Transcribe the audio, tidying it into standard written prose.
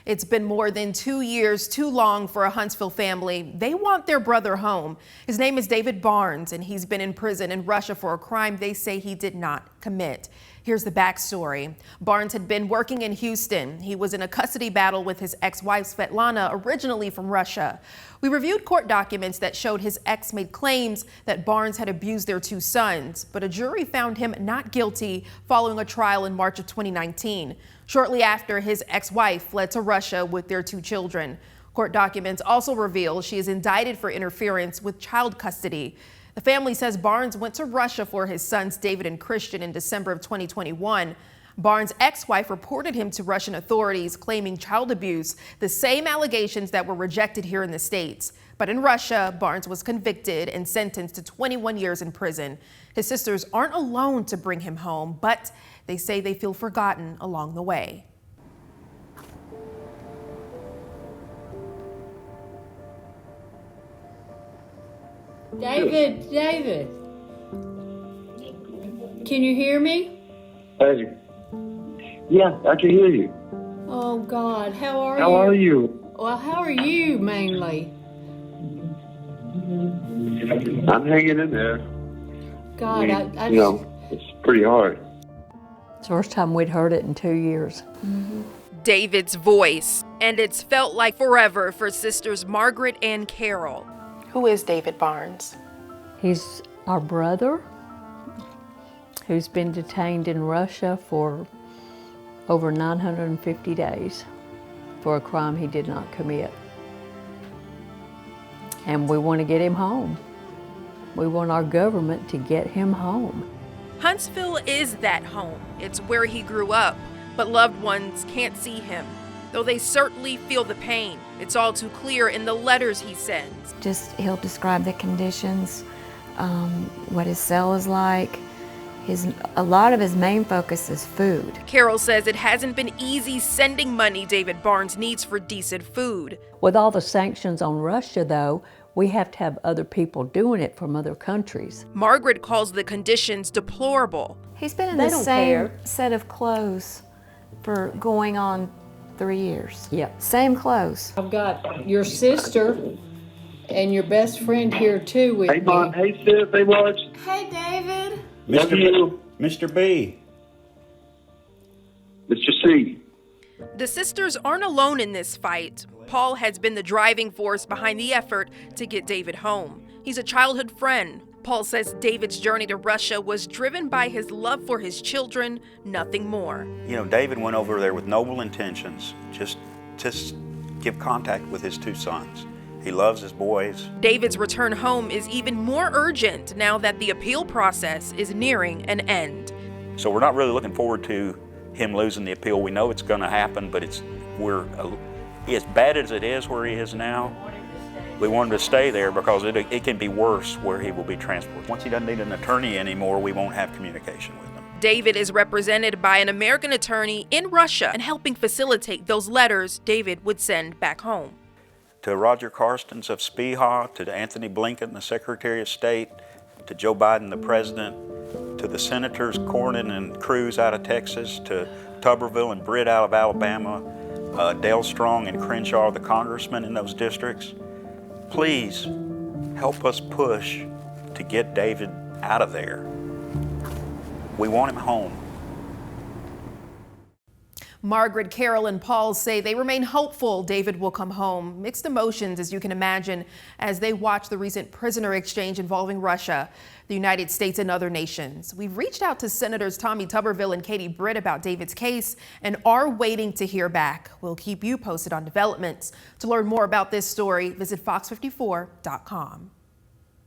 It's been more than 2 years, too long for a Huntsville family. They want their brother home. His name is David Barnes, and he's been in prison in Russia for a crime they say he did not commit. Here's the backstory. Barnes had been working in Houston. He was in a custody battle with his ex-wife Svetlana, originally from Russia. We reviewed court documents that showed his ex made claims that Barnes had abused their 2 sons, but a jury found him not guilty following a trial in March of 2019. Shortly after, his ex-wife fled to Russia with their 2 children. Court documents also reveal she is indicted for interference with child custody. The family says Barnes went to Russia for his sons David and Christian in December of 2021. Barnes' ex-wife reported him to Russian authorities claiming child abuse, the same allegations that were rejected here in the States. But in Russia, Barnes was convicted and sentenced to 21 years in prison. His sisters aren't alone to bring him home, but they say they feel forgotten along the way. David, can you hear me? Hey. Yeah, I can hear you. Oh God, how are you? How are you? Well, how are you mainly? I'm hanging in there. God, I you know, it's pretty hard. It's the first time we'd heard it in 2 years. David's voice, and it's felt like forever for sisters Margaret and Carol. Who is David Barnes? He's our brother who's been detained in Russia for over 950 days for a crime he did not commit. And we want to get him home. We want our government to get him home. Huntsville is that home. It's where he grew up, but loved ones can't see him. Though they certainly feel the pain. It's all too clear in the letters he sends. Just he'll describe the conditions, what his cell is like. A lot of his main focus is food. Carol says it hasn't been easy sending money David Barnes needs for decent food. With all the sanctions on Russia, though, we have to have other people doing it from other countries. Margaret calls the conditions deplorable. He's been in the same set of clothes for going on 3 years. Yep. Same clothes. I've got your sister and your best friend here too with Hey, Mom. Hey, Sis. Hey, Watch. Hey, David. Mr. B. Mr. C. The sisters aren't alone in this fight. Paul has been the driving force behind the effort to get David home. He's a childhood friend. Paul says David's journey to Russia was driven by his love for his children, nothing more. You know, David went over there with noble intentions, just give contact with his 2 sons. He loves his boys. David's return home is even more urgent now that the appeal process is nearing an end. So we're not really looking forward to him losing the appeal. We know it's going to happen, but we're as bad as it is where he is now. We want him to stay there because it can be worse where he will be transported. Once he doesn't need an attorney anymore, we won't have communication with him. David is represented by an American attorney in Russia and helping facilitate those letters David would send back home. To Roger Carstens of SPIHA, to Anthony Blinken, the Secretary of State, to Joe Biden, the President, to the Senators Cornyn and Cruz out of Texas, to Tuberville and Britt out of Alabama, Dale Strong and Crenshaw, the congressmen in those districts. Please help us push to get David out of there. We want him home. Margaret, Carol, and Paul say they remain hopeful David will come home. Mixed emotions, as you can imagine, as they watch the recent prisoner exchange involving Russia, the United States, and other nations. We've reached out to Senators Tommy Tuberville and Katie Britt about David's case and are waiting to hear back. We'll keep you posted on developments. To learn more about this story, visit fox54.com.